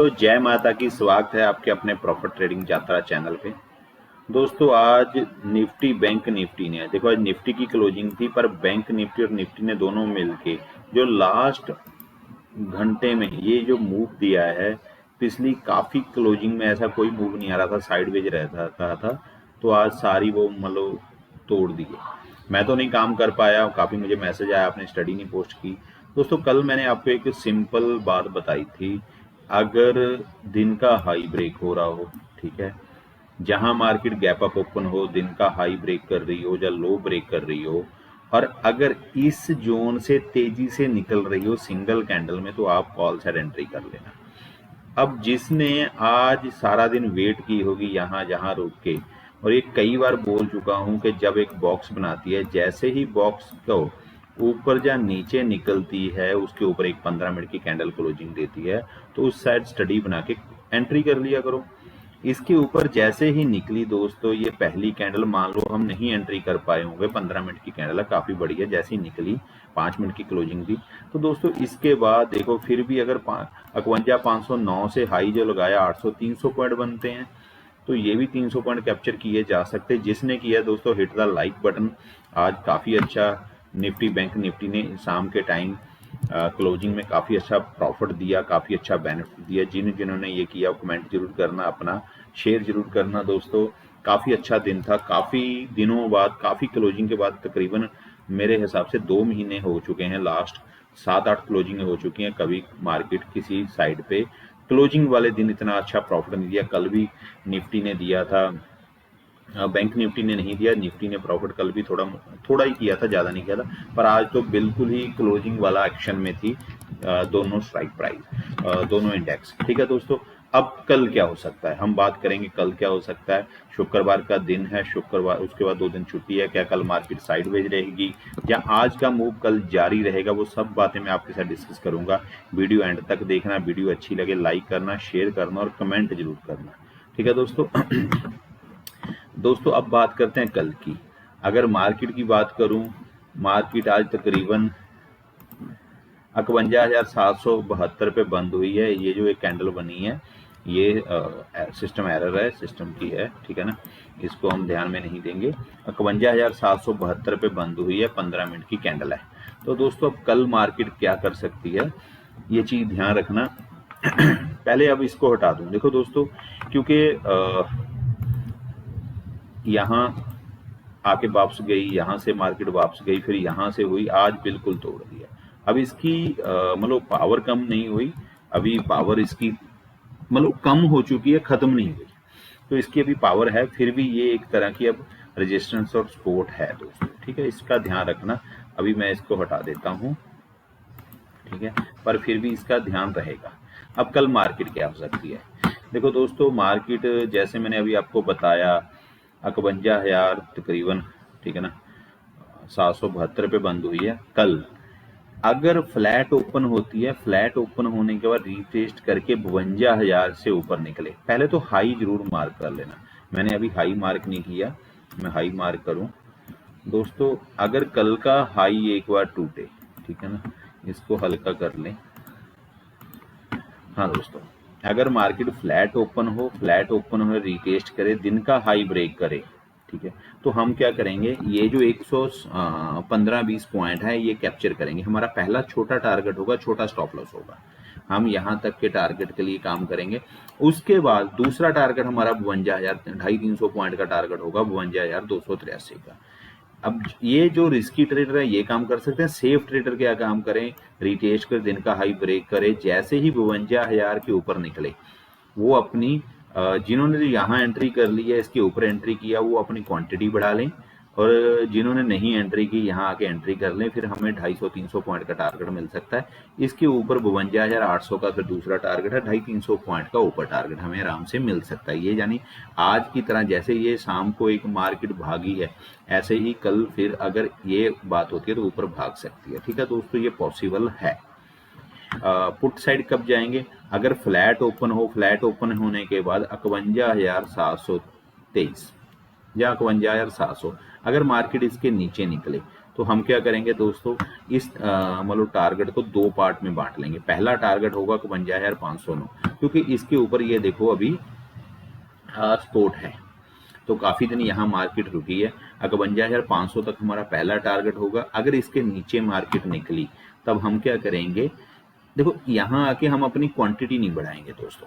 तो जय माता की, स्वागत है आपके अपने प्रॉफिट ट्रेडिंग यात्रा चैनल पे। दोस्तों आज निफ्टी बैंक निफ्टी ने, देखो आज निफ्टी की क्लोजिंग थी, पर बैंक निफ्टी और निफ्टी ने दोनों मिलके जो लास्ट घंटे में ये जो मूव दिया है, पिछली काफी क्लोजिंग में ऐसा कोई मूव नहीं आ रहा था, साइडवेज रहा था। तो आज सारी वो मतलब तोड़ दिए। मैं तो नहीं काम कर पाया, काफी मुझे मैसेज आया, आपने स्टडी नहीं पोस्ट की। दोस्तों कल मैंने आपको एक सिंपल बात बताई थी, अगर दिन का हाई ब्रेक हो रहा हो, ठीक है, जहां मार्केट गैप अप ओपन हो, दिन का हाई ब्रेक कर रही हो या लो ब्रेक कर रही हो, और अगर इस जोन से तेजी से निकल रही हो सिंगल कैंडल में, तो आप कॉल साइड एंट्री कर लेना। अब जिसने आज सारा दिन वेट की होगी यहाँ जहाँ रुक के, और ये कई बार बोल चुका हूं कि जब एक बॉक्स बनाती है, जैसे ही बॉक्स को ऊपर या नीचे निकलती है, उसके ऊपर एक 15 मिनट की कैंडल क्लोजिंग देती है, तो उस साइड स्टडी बना के एंट्री कर लिया करो। इसके ऊपर जैसे ही निकली दोस्तों ये पहली कैंडल, मान लो हम नहीं एंट्री कर पाए होंगे, 15 मिनट की कैंडल है, काफी बड़ी है, जैसे ही निकली 5 मिनट की क्लोजिंग थी, तो दोस्तों इसके बाद देखो फिर भी अगर 51,509 से हाई जो लगाया 800 300 पॉइंट बनते हैं, तो ये भी 300 पॉइंट कैप्चर किए जा सकते। जिसने किया दोस्तों हिट द लाइक बटन। आज काफी अच्छा निफ्टी बैंक निफ्टी ने शाम के टाइम क्लोजिंग में काफी अच्छा प्रॉफिट दिया, काफी अच्छा बेनिफिट दिया। जिन्होंने ये किया कमेंट जरूर करना, अपना शेयर जरूर करना दोस्तों। काफी अच्छा दिन था, काफी दिनों बाद, काफी क्लोजिंग के बाद, तकरीबन मेरे हिसाब से 2 महीने हो चुके हैं, लास्ट 7-8 क्लोजिंग हो चुकी हैं, कभी मार्केट किसी साइड पे क्लोजिंग वाले दिन इतना अच्छा प्रॉफिट नहीं दिया। कल भी निफ्टी ने दिया था, बैंक निफ्टी ने नहीं दिया, निफ्टी ने प्रॉफिट कल भी थोड़ा थोड़ा ही किया था, ज्यादा नहीं किया था, पर आज तो बिल्कुल ही क्लोजिंग वाला एक्शन में थी दोनों स्ट्राइक प्राइस, दोनों इंडेक्स। ठीक है दोस्तों, अब कल क्या हो सकता है हम बात करेंगे। कल क्या हो सकता है, शुक्रवार का दिन है, शुक्रवार उसके बाद 2 दिन छुट्टी है, क्या कल मार्केट साइडवेज रहेगी या आज का मूव कल जारी रहेगा, वो सब बातें मैं आपके साथ डिस्कस करूंगा। वीडियो एंड तक देखना, वीडियो अच्छी लगे लाइक करना, शेयर करना और कमेंट जरूर करना। ठीक है दोस्तों। दोस्तों अब बात करते हैं कल की। अगर मार्केट की बात करूं, मार्केट आज तकरीबन 51,772 पे बंद हुई है। ये जो एक कैंडल बनी है, ये सिस्टम एरर है, सिस्टम की है, ठीक है ना, इसको हम ध्यान में नहीं देंगे। 51,772 पे बंद हुई है, 15 मिनट की कैंडल है। तो दोस्तों अब कल मार्केट क्या कर सकती है, ये चीज ध्यान रखना। पहले अब इसको हटा दूं। देखो दोस्तों, क्योंकि यहाँ आके वापस गई, यहाँ से मार्केट वापस गई, फिर यहाँ से हुई, आज बिल्कुल तोड़ दिया। अब इसकी मतलब पावर कम नहीं हुई, अभी पावर इसकी मतलब कम हो चुकी है, खत्म नहीं हुई, तो इसकी अभी पावर है, फिर भी ये एक तरह की अब रेजिस्टेंस और सपोर्ट है दोस्तों। ठीक है, इसका ध्यान रखना। अभी मैं इसको हटा देता हूँ, ठीक है, पर फिर भी इसका ध्यान रहेगा। अब कल मार्केट क्या हो सकती है, देखो दोस्तों, मार्केट जैसे मैंने अभी आपको बताया 51,000 तकरीबन, ठीक है ना, 772 पे बंद हुई है। कल अगर फ्लैट ओपन होती है, फ्लैट ओपन होने के बाद रीटेस्ट करके 52,000 से ऊपर निकले, पहले तो हाई जरूर मार्क कर लेना। मैंने अभी हाई मार्क नहीं किया, मैं हाई मार्क करूं दोस्तों। अगर कल का हाई एक बार टूटे, ठीक है ना, इसको हल्का कर लें। हाँ दोस्तों, अगर मार्केट फ्लैट ओपन हो, फ्लैट ओपन हो, रीटेस्ट करे, दिन का हाई ब्रेक करे, ठीक है, तो हम क्या करेंगे, ये जो 115-20 पॉइंट है ये कैप्चर करेंगे। हमारा पहला छोटा टारगेट होगा, छोटा स्टॉप लॉस होगा, हम यहाँ तक के टारगेट के लिए काम करेंगे। उसके बाद दूसरा टारगेट हमारा 52,000, 250-300 पॉइंट का टारगेट होगा, 52,283 का। अब ये जो रिस्की ट्रेडर है ये काम कर सकते हैं। सेफ ट्रेडर क्या काम करें, रिटेस्ट कर, दिन का हाई ब्रेक करे, जैसे ही 52,000 के ऊपर निकले, वो अपनी जिन्होंने यहाँ एंट्री कर ली है, इसके ऊपर एंट्री किया, वो अपनी क्वांटिटी बढ़ा लें, और जिन्होंने नहीं एंट्री की यहाँ आके एंट्री कर लें, फिर हमें 250-300 पॉइंट का टारगेट मिल सकता है। इसके ऊपर 52,800 का फिर दूसरा टारगेट है, 250-300 पॉइंट का ऊपर टारगेट हमें आराम से मिल सकता है। ये यानी आज की तरह जैसे ये शाम को एक मार्केट भागी है, ऐसे ही कल फिर अगर ये बात होती है तो ऊपर भाग सकती है। ठीक है दोस्तों, ये पॉसिबल है। पुट साइड कब जाएंगे, अगर फ्लैट ओपन हो, फ्लैट ओपन होने के बाद 51,723 या 51,700, अगर मार्केट इसके नीचे निकले, तो हम क्या करेंगे दोस्तों, इस मतलब टारगेट को 2 पार्ट में बांट लेंगे। पहला टारगेट होगा 52,509, क्योंकि इसके ऊपर ये देखो अभी सपोर्ट है, तो काफ़ी दिन यहाँ मार्केट रुकी है। 51,500 तक हमारा पहला टारगेट होगा। अगर इसके नीचे मार्केट निकली तब हम क्या करेंगे, देखो यहाँ आके हम अपनी क्वांटिटी नहीं बढ़ाएंगे दोस्तों,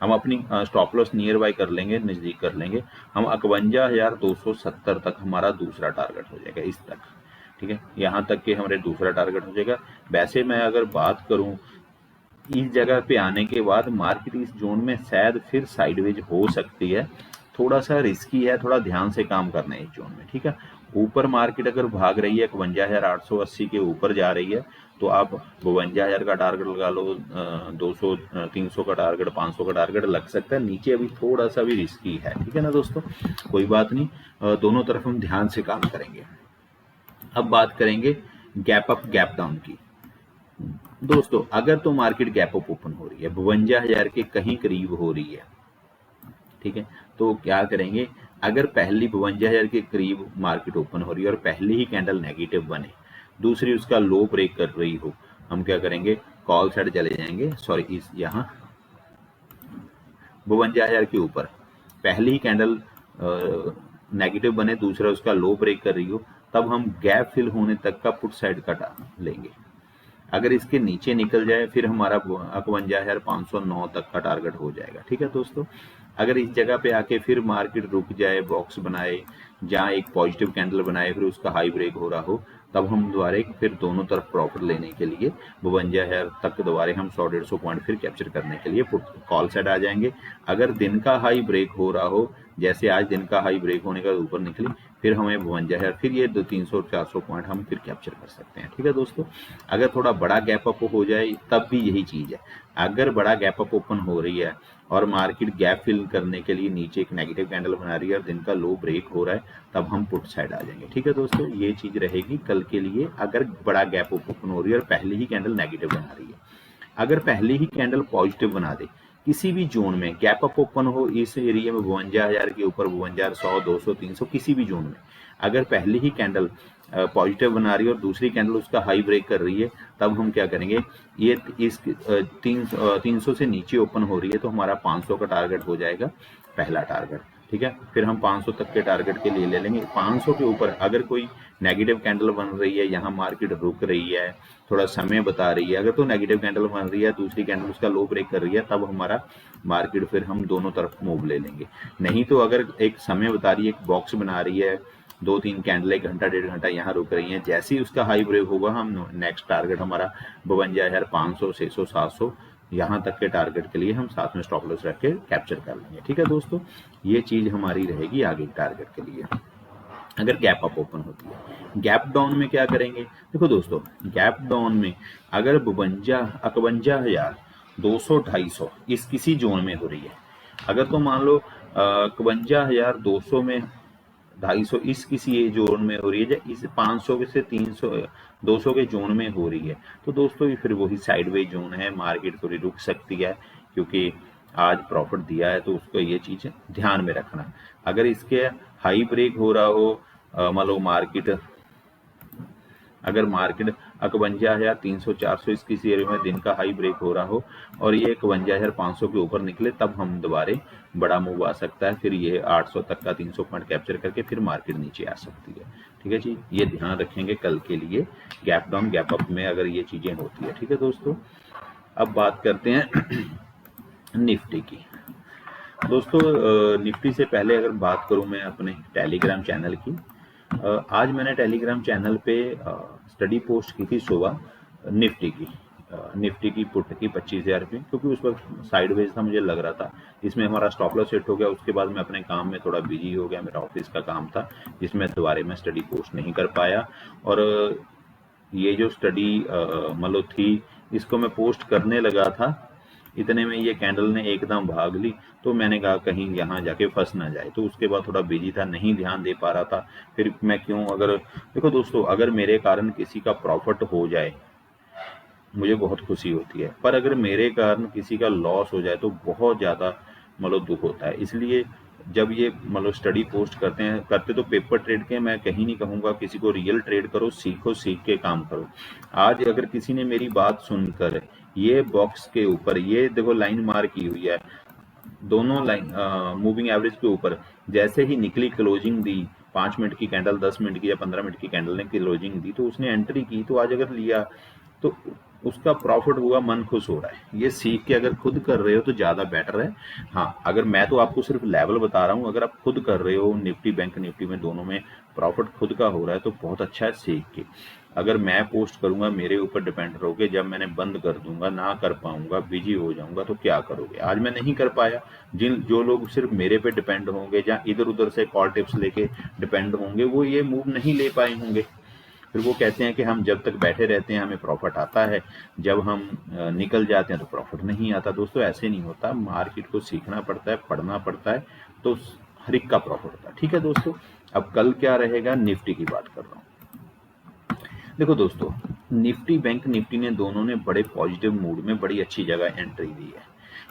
हम अपनी स्टॉप लॉस नियर बाय कर लेंगे, नज़दीक कर लेंगे। हम 51,270 तक हमारा दूसरा टारगेट हो जाएगा, इस तक, ठीक है, यहाँ तक के हमारे दूसरा टारगेट हो जाएगा। वैसे मैं अगर बात करूँ इस जगह पे आने के बाद मार्केट इस जोन में शायद फिर साइडवेज हो सकती है, थोड़ा सा रिस्की है, थोड़ा ध्यान से काम करना है इस जोन में, ठीक है। ऊपर मार्केट अगर भाग रही है 51,880 के ऊपर जा रही है तो आप 52,000 का टारगेट लगा लो, 200 300 का टारगेट, 500 का टारगेट लग सकता है। नीचे अभी थोड़ा सा भी रिस्की है, ठीक है ना दोस्तों, कोई बात नहीं, दोनों तरफ हम ध्यान से काम करेंगे। अब बात करेंगे गैप अप गैप डाउन की। दोस्तों अगर तो मार्केट गैप अप ओपन हो रही है, 52,000 के कहीं करीब हो रही है, ठीक है, तो क्या करेंगे, अगर पहली 52,000 के करीब मार्केट ओपन हो रही है और पहली ही कैंडल नेगेटिव बने, दूसरी उसका लो ब्रेक कर रही हो, हम क्या करेंगे, कॉल साइड चले जाएंगे, सॉरी इस यहाँ 52,000 के ऊपर पहली ही कैंडल नेगेटिव बने, दूसरा उसका लो ब्रेक कर रही हो, तब हम गैप फिल होने तक का पुट साइड का लेंगे। अगर इसके नीचे निकल जाए फिर हमारा 51,509 तक का टारगेट हो जाएगा, ठीक है दोस्तों। अगर इस जगह पे आके फिर मार्केट रुक जाए, बॉक्स बनाए, जहाँ एक पॉजिटिव कैंडल बनाए, फिर उसका हाई ब्रेक हो रहा हो, तब हम दोबारा फिर दोनों तरफ प्रॉफिट लेने के लिए 52,000 तक दोबारा हम 100-150 पॉइंट फिर कैप्चर करने के लिए पुट कॉल साइड आ जाएंगे। अगर दिन का हाई ब्रेक हो रहा हो, जैसे आज दिन का हाई ब्रेक होने का ऊपर निकली, फिर हमें 52,000 फिर ये 300-400 पॉइंट हम फिर कैप्चर कर सकते हैं, ठीक है दोस्तों। अगर थोड़ा बड़ा गैप अप हो जाए तब भी यही चीज़ है, अगर बड़ा गैप अप ओपन हो रही है और मार्केट गैप फिल करने के लिए नीचे एक नेगेटिव कैंडल बना रही है और दिन का लो ब्रेक हो रहा है, तब हम पुट साइड आ जाएंगे, ठीक है दोस्तों। ये चीज़ रहेगी कल के लिए, अगर बड़ा गैप ओपन हो रही है और पहले ही कैंडल नेगेटिव बना रही है। अगर पहले ही कैंडल पॉजिटिव बना दे किसी भी जोन में, गैप अप ओपन हो इस एरिया में 52,000 के ऊपर, 52,100, 200, 300 किसी भी जोन में, अगर पहले ही कैंडल पॉजिटिव बना रही है और दूसरी कैंडल उसका हाई ब्रेक कर रही है, तब हम क्या करेंगे, ये इस 300 से नीचे ओपन हो रही है तो हमारा 500 का टारगेट हो जाएगा पहला टारगेट, ठीक है। फिर हम 500 तक के टारगेट के लिए ले लेंगे। 500 के ऊपर अगर कोई नेगेटिव कैंडल बन रही है, यहाँ मार्केट रुक रही है, थोड़ा समय बता रही है, अगर तो नेगेटिव कैंडल बन रही है, दूसरी कैंडल उसका लो ब्रेक कर रही है, तब हमारा मार्केट फिर हम दोनों तरफ मूव ले लेंगे। नहीं तो अगर एक समय बता रही है, एक बॉक्स बना रही है, 2-3 कैंडल 1 घंटा 1.5 घंटा यहाँ रुक रही हैं, जैसे ही उसका हाई ब्रेक होगा हम नेक्स्ट टारगेट हमारा 52,500, 600, 700 यहाँ तक के टारगेट के लिए हम साथ में स्टॉप लॉस रख के कैप्चर कर लेंगे, ठीक है दोस्तों। ये चीज़ हमारी रहेगी आगे टारगेट के लिए अगर गैप अप ओपन होती है। गैप डाउन में क्या करेंगे, देखो दोस्तों गैप डाउन में अगर 52,200, 250 इस किसी जोन में हो रही है, अगर तो मान लो 52,200 में 250 इस किसी ये जोन में हो रही है, इस 500 से 300 200 के जोन में हो रही है, तो दोस्तों फिर वही साइडवेज जोन है, मार्केट थोड़ी रुक सकती है, क्योंकि आज प्रॉफिट दिया है तो उसको ये चीज़ ध्यान में रखना। अगर इसके हाई ब्रेक हो रहा हो, मान लो मार्केट अगर मार्केट 51,300, 400 इस किसी एरिया में दिन का हाई ब्रेक हो रहा हो और ये 51,500 के ऊपर निकले, तब हम दोबारे बड़ा मूव आ सकता है, फिर ये 800 तक का 300 पॉइंट कैप्चर करके फिर मार्केट नीचे आ सकती है, ठीक है जी। ये ध्यान रखेंगे कल के लिए गैप डाउन गैप अप में अगर ये चीज़ें होती है, ठीक है दोस्तों। अब बात करते हैं निफ्टी की। दोस्तों निफ्टी से पहले अगर बात करूं मैं अपने टेलीग्राम चैनल की, आज मैंने टेलीग्राम चैनल पे स्टडी पोस्ट की थी सुबह निफ्टी की पुट की 25,000 रुपये, क्योंकि उस वक्त साइडवेज था, मुझे लग रहा था इसमें हमारा स्टॉप लॉस सेट हो गया। उसके बाद मैं अपने काम में थोड़ा बिजी हो गया, मेरा ऑफिस का काम था जिसमें दोबारा मैं स्टडी पोस्ट नहीं कर पाया, और ये जो स्टडी मतलब थी इसको मैं पोस्ट करने लगा था, इतने में ये कैंडल ने एकदम भाग ली, तो मैंने कहा कहीं यहाँ जाके फंस ना जाए, तो उसके बाद थोड़ा बिजी था, नहीं ध्यान दे पा रहा था। फिर मैं क्यों, अगर देखो दोस्तों अगर मेरे कारण किसी का प्रॉफिट हो जाए मुझे बहुत खुशी होती है, पर अगर मेरे कारण किसी का लॉस हो जाए तो बहुत ज़्यादा मतलब दुख होता है। इसलिए जब ये मतलब स्टडी पोस्ट करते तो पेपर ट्रेड के, मैं कहीं नहीं कहूँगा किसी को रियल ट्रेड करो, सीखो, सीख के काम करो। आज अगर किसी ने मेरी बात सुनकर ये बॉक्स के ऊपर ये देखो लाइन मार की हुई है, दोनों लाइन मूविंग एवरेज के ऊपर जैसे ही निकली क्लोजिंग दी, 5 मिनट की कैंडल, 10 मिनट की या 15 मिनट की कैंडल ने क्लोजिंग दी तो उसने एंट्री की, तो आज अगर लिया तो उसका प्रॉफिट हुआ, मन खुश हो रहा है। ये सीख के अगर खुद कर रहे हो तो ज़्यादा बेटर है। हाँ, अगर मैं तो आपको सिर्फ लेवल बता रहा हूँ, अगर आप खुद कर रहे हो निफ्टी बैंक निफ्टी में दोनों में प्रॉफिट खुद का हो रहा है तो बहुत अच्छा है सीख के। अगर मैं पोस्ट करूंगा मेरे ऊपर डिपेंड रहोगे, जब मैंने बंद कर दूंगा ना कर पाऊंगा, बिजी हो जाऊंगा तो क्या करोगे। आज मैं नहीं कर पाया, जो लोग सिर्फ मेरे पे डिपेंड होंगे या इधर उधर से कॉल टिप्स लेके डिपेंड होंगे वो ये मूव नहीं ले पाए होंगे। फिर वो कहते हैं कि हम जब तक बैठे रहते हैं हमें प्रॉफिट आता है, जब हम निकल जाते हैं तो प्रॉफिट नहीं आता। दोस्तों ऐसे नहीं होता, मार्केट को सीखना पड़ता है, पढ़ना पड़ता है, तो हर एक का प्रॉफिट होता है। ठीक है दोस्तों, अब कल क्या रहेगा, निफ्टी की बात कर रहा हूँ। देखो दोस्तों, निफ्टी बैंक निफ्टी ने दोनों ने बड़े पॉजिटिव मूड में बड़ी अच्छी जगह एंट्री दी है।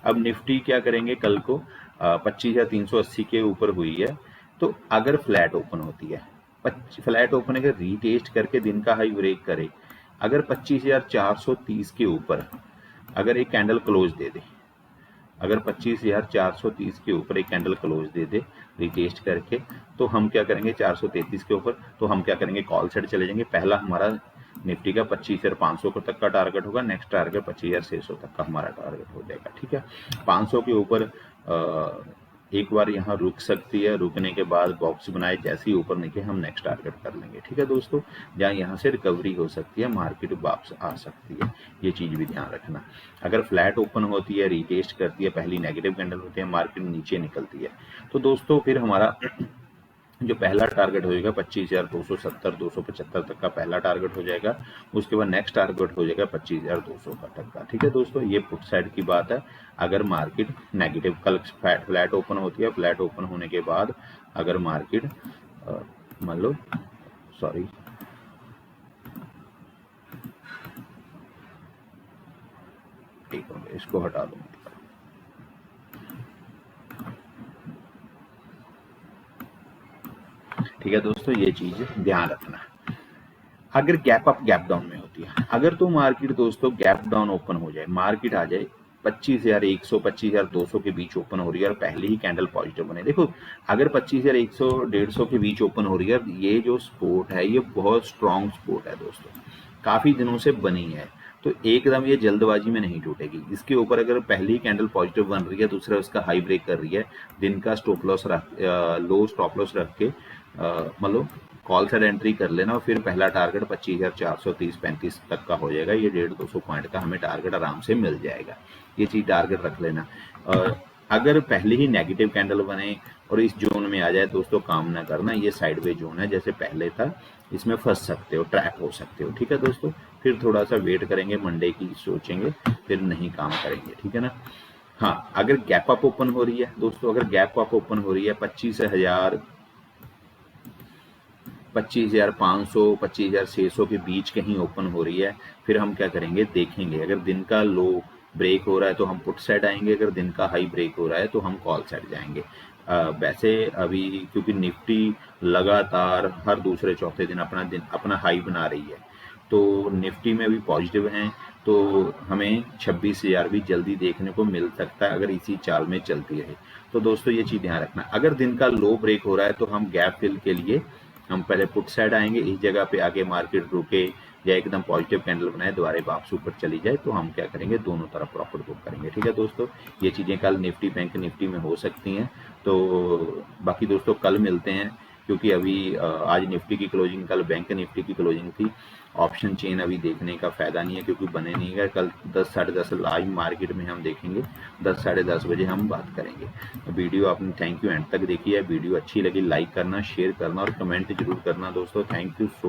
अब निफ्टी क्या करेंगे, कल को 25,380 के ऊपर हुई है, तो अगर फ्लैट ओपन होती है, फ्लैट ओपन अगर रीटेस्ट करके दिन का हाई ब्रेक करे, अगर 25,430 के ऊपर अगर एक कैंडल क्लोज दे दे, अगर 25,430 के ऊपर एक कैंडल क्लोज दे दे रिटेस्ट करके, तो हम क्या करेंगे 433 के ऊपर, तो हम क्या करेंगे कॉल साइड चले जाएंगे। पहला हमारा निफ्टी का 25,500 तक का टारगेट होगा, नेक्स्ट टारगेट 25,600 तक का हमारा टारगेट हो जाएगा। ठीक है, 500 के ऊपर एक बार यहाँ रुक सकती है, रुकने के बाद बॉक्स बनाए, जैसे ही ऊपर निकले हम नेक्स्ट टारगेट कर लेंगे। ठीक है दोस्तों, जहाँ यहाँ से रिकवरी हो सकती है, मार्केट वापस आ सकती है, ये चीज़ भी ध्यान रखना। अगर फ्लैट ओपन होती है, रीटेस्ट करती है, पहली नेगेटिव कैंडल होती है, मार्केट नीचे निकलती है, तो दोस्तों फिर हमारा जो पहला टारगेट हो जाएगा 25,270 275 तक का पहला टारगेट हो जाएगा। उसके बाद नेक्स्ट टारगेट हो जाएगा 25,200 तक का। ठीक है दोस्तों, ये पुट साइड की बात है। अगर मार्केट नेगेटिव कल फ्लैट ओपन होती है, फ्लैट ओपन होने के बाद अगर मार्केट मान लो सॉरी इसको हटा दूंगा। ठीक है दोस्तों, ये चीज ध्यान रखना। अगर गैप अप गैप डाउन में होती है, अगर तो मार्केट दोस्तों गैप डाउन ओपन हो जाए, मार्केट आ जाए 25,100 25,200 के बीच ओपन हो रही है और पहले ही कैंडल पॉजिटिव बने, देखो अगर 25,100 150 के बीच ओपन हो रही है, ये जो सपोर्ट है ये बहुत स्ट्रॉन्ग सपोर्ट है दोस्तों, काफी दिनों से बनी है, तो एकदम ये जल्दबाजी में नहीं टूटेगी। इसके ऊपर अगर पहली कैंडल पॉजिटिव बन रही है, दूसरा उसका हाई ब्रेक कर रही है, दिन का स्टॉप लॉस रख लो स्टॉप लॉस रख के मतलब कॉल साइड एंट्री कर लेना, और फिर पहला टारगेट 25,430-35 तक का हो जाएगा। ये 150-200 पॉइंट का हमें टारगेट आराम से मिल जाएगा, ये चीज टारगेट रख लेना। अगर पहले ही नेगेटिव कैंडल बने और इस जोन में आ जाए दोस्तों, काम ना करना, ये साइडवे जोन है जैसे पहले था, इसमें फंस सकते हो, ट्रैप हो सकते हो। ठीक है दोस्तों, फिर थोड़ा सा वेट करेंगे, मंडे की सोचेंगे, फिर नहीं काम करेंगे। ठीक है ना। हाँ, अगर गैप अप ओपन हो रही है दोस्तों, अगर गैप अप ओपन हो रही है 25,500 25,600 के बीच कहीं ओपन हो रही है, फिर हम क्या करेंगे देखेंगे, अगर दिन का लो ब्रेक हो रहा है तो हम पुट साइड आएंगे, अगर दिन का हाई ब्रेक हो रहा है तो हम कॉल साइड जाएंगे। वैसे अभी क्योंकि निफ्टी लगातार हर दूसरे चौथे दिन अपना हाई बना रही है, तो निफ्टी में भी पॉजिटिव हैं, तो हमें 26,000 भी जल्दी देखने को मिल सकता है अगर इसी चाल में चलती रहे। तो दोस्तों ये चीज़ ध्यान रखना, अगर दिन का लो ब्रेक हो रहा है तो हम गैप फिल के लिए हम पहले पुट साइड आएंगे, इस जगह पे आगे मार्केट रुके या एकदम पॉजिटिव कैंडल बनाए, दोबारा वापस ऊपर चली जाए, तो हम क्या करेंगे दोनों तरफ प्रॉफिट बुक करेंगे। ठीक है दोस्तों, ये चीज़ें कल निफ्टी बैंक निफ्टी में हो सकती हैं। तो बाकी दोस्तों कल मिलते हैं, क्योंकि अभी आज निफ्टी की क्लोजिंग, कल बैंक निफ्टी की क्लोजिंग थी। ऑप्शन चेन अभी देखने का फायदा नहीं है क्योंकि बने नहीं है। कल 10 साढ़े 10 लाइव मार्केट में हम देखेंगे, 10 साढ़े 10 बजे हम बात करेंगे। वीडियो आपने थैंक यू एंड तक देखी है, वीडियो अच्छी लगी लाइक करना, शेयर करना और कमेंट जरूर करना दोस्तों। Thank you so